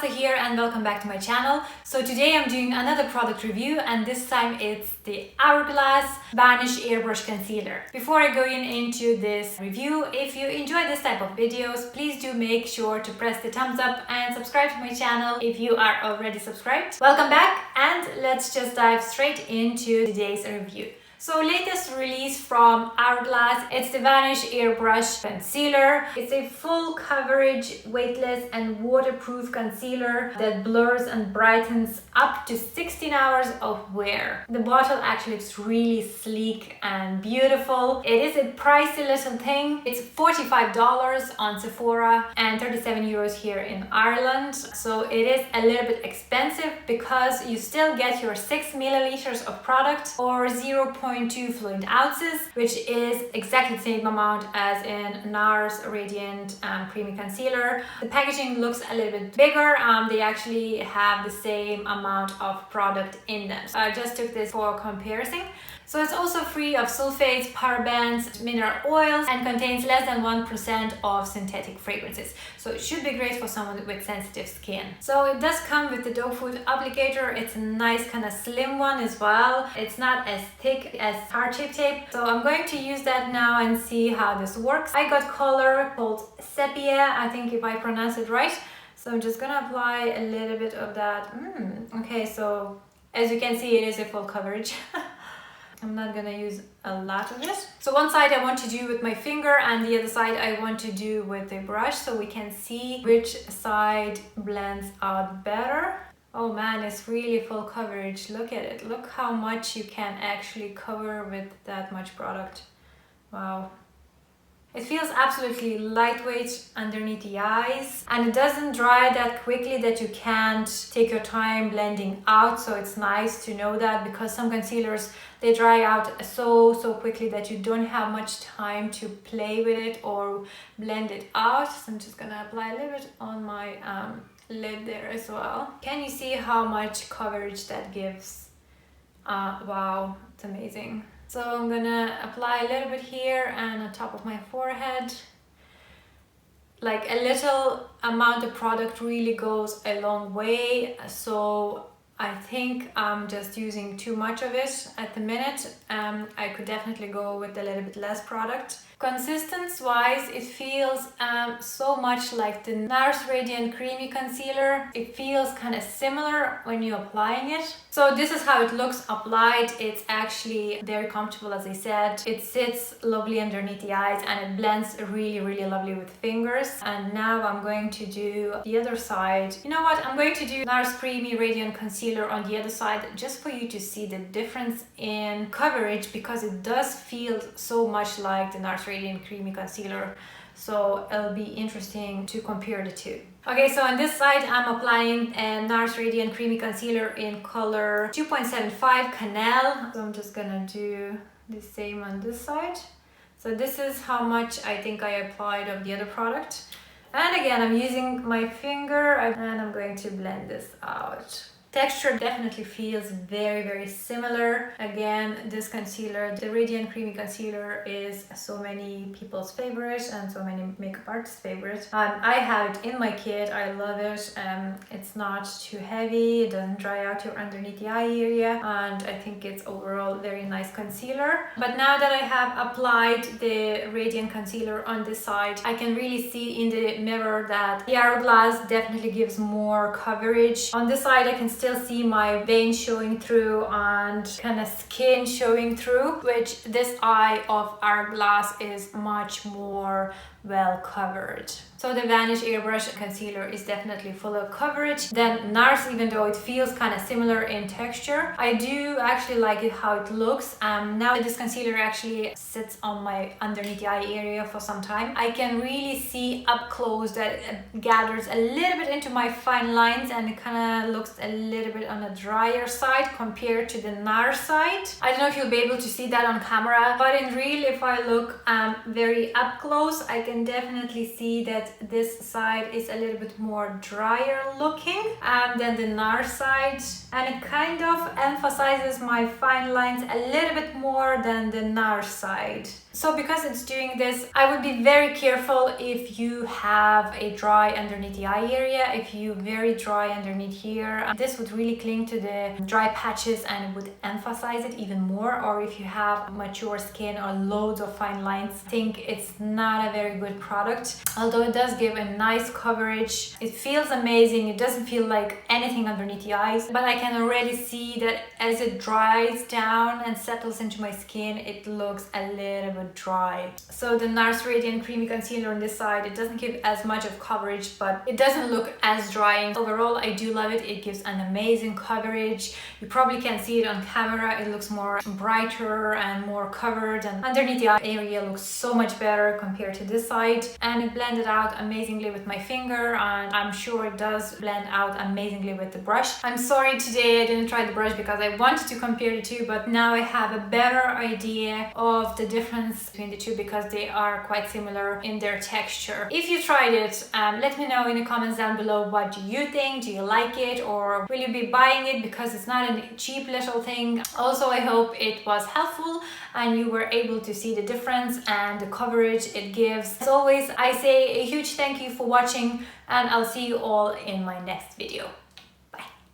Asta here and welcome back to my channel. So today I'm doing another product review and this time it's the Hourglass Vanish Airbrush Concealer. Before I go into this review, if you enjoy this type of videos, please do make sure to press the thumbs up and subscribe to my channel if you are already subscribed. Welcome back and let's just dive straight into today's review. So latest release from Hourglass, it's the Vanish Airbrush Concealer. It's a full coverage, weightless and waterproof concealer that blurs and brightens up to 16 hours of wear. The bottle actually looks really sleek and beautiful. It is a pricey little thing. It's $45 on Sephora and 37 euros here in Ireland. So it is a little bit expensive because you still get your 6 milliliters of product or 0.2 fluid ounces, which is exactly the same amount as in Nars Radiant Creamy Concealer. The packaging looks a little bit bigger. They actually have the same amount of product in them. So I just took this for comparison. So it's also free of sulfates, parabens, mineral oils, and contains less than 1% of synthetic fragrances. So it should be great for someone with sensitive skin. So it does come with the dog food applicator. It's a nice kind of slim one as well. It's not as thick as heart-shaped tape. So I'm going to use that now and see how this works. I got color called Sepia, I think if I pronounce it right. So I'm just gonna apply a little bit of that. Okay, so as you can see, it is a full coverage. I'm not gonna use a lot of it. So one side I want to do with my finger and the other side I want to do with a brush so we can see which side blends out better. Oh man, it's really full coverage. Look at it. Look how much you can actually cover with that much product. Wow. It feels absolutely lightweight underneath the eyes and it doesn't dry that quickly that you can't take your time blending out. So it's nice to know that because some concealers, they dry out so quickly that you don't have much time to play with it or blend it out. So I'm just gonna apply a little bit on my lid there as well. Can you see how much coverage that gives? Wow, it's amazing. So I'm gonna apply a little bit here and on top of my forehead. Like a little amount of product really goes a long way. So I think I'm just using too much of it at the minute. I could definitely go with a little bit less product. Consistency wise, it feels so much like the Nars Radiant Creamy Concealer. It feels kind of similar when you're applying it. So this is how it looks applied. It's actually very comfortable, as I said. It sits lovely underneath the eyes and it blends really lovely with fingers. And now I'm going to do the other side. You know what? I'm going to do Nars Creamy Radiant Concealer on the other side just for you to see the difference in coverage because it does feel so much like the Nars Radiant Creamy Concealer. So it'll be interesting to compare the two. Okay, so on this side I'm applying a Nars Radiant Creamy Concealer in color 2.75 Cannelle. So I'm just gonna do the same on this side. So this is how much I think I applied of the other product. And again, I'm using my finger and I'm going to blend this out. Texture definitely feels very similar. Again, this concealer, the Radiant Creamy Concealer, is so many people's favorite and so many makeup artists' favorite. I have it in my kit. I love it. It's not too heavy. It doesn't dry out your underneath the eye area, and I think it's overall very nice concealer. But now that I have applied the Radiant Concealer on this side, I can really see in the mirror that the Hourglass definitely gives more coverage. On this side, I can still see my veins showing through and kind of skin showing through, which this eye of Hourglass is much more well covered. So the Vanish Airbrush Concealer is definitely full of coverage than Nars, even though it feels kind of similar in texture. I do actually like it how it looks. Now that this concealer actually sits on my underneath the eye area for some time, I can really see up close that it gathers a little bit into my fine lines and it kind of looks a little bit on the drier side compared to the Nars side. I don't know if you'll be able to see that on camera, but in real, if I look very up close, I can definitely see that this side is a little bit more drier looking than the Nars side, and it kind of emphasizes my fine lines a little bit more than the Nars side. So because it's doing this, I would be very careful if you have a dry underneath the eye area. If you very dry underneath here, this would really cling to the dry patches and it would emphasize it even more. Or if you have mature skin or loads of fine lines, I think it's not a very good product. Although it does give a nice coverage, it feels amazing. It doesn't feel like anything underneath the eyes, but I can already see that as it dries down and settles into my skin, it looks a little bit dry. So the Nars Radiant Creamy Concealer on this side, it doesn't give as much of coverage, but it doesn't look as drying. Overall, I do love it. It gives an amazing coverage. You probably can see it on camera. It looks more brighter and more covered, and underneath the eye area looks so much better compared to this side. And it blended out amazingly with my finger, and I'm sure it does blend out amazingly with the brush. I'm sorry today I didn't try the brush because I wanted to compare the two, but now I have a better idea of the difference between the two because they are quite similar in their texture. If you tried it, let me know in the comments down below. What do you think? Do you like it, or will you be buying it because it's not a cheap little thing? Also, I hope it was helpful and you were able to see the difference and the coverage it gives. As always, I say a huge thank you for watching, and I'll see you all in my next video.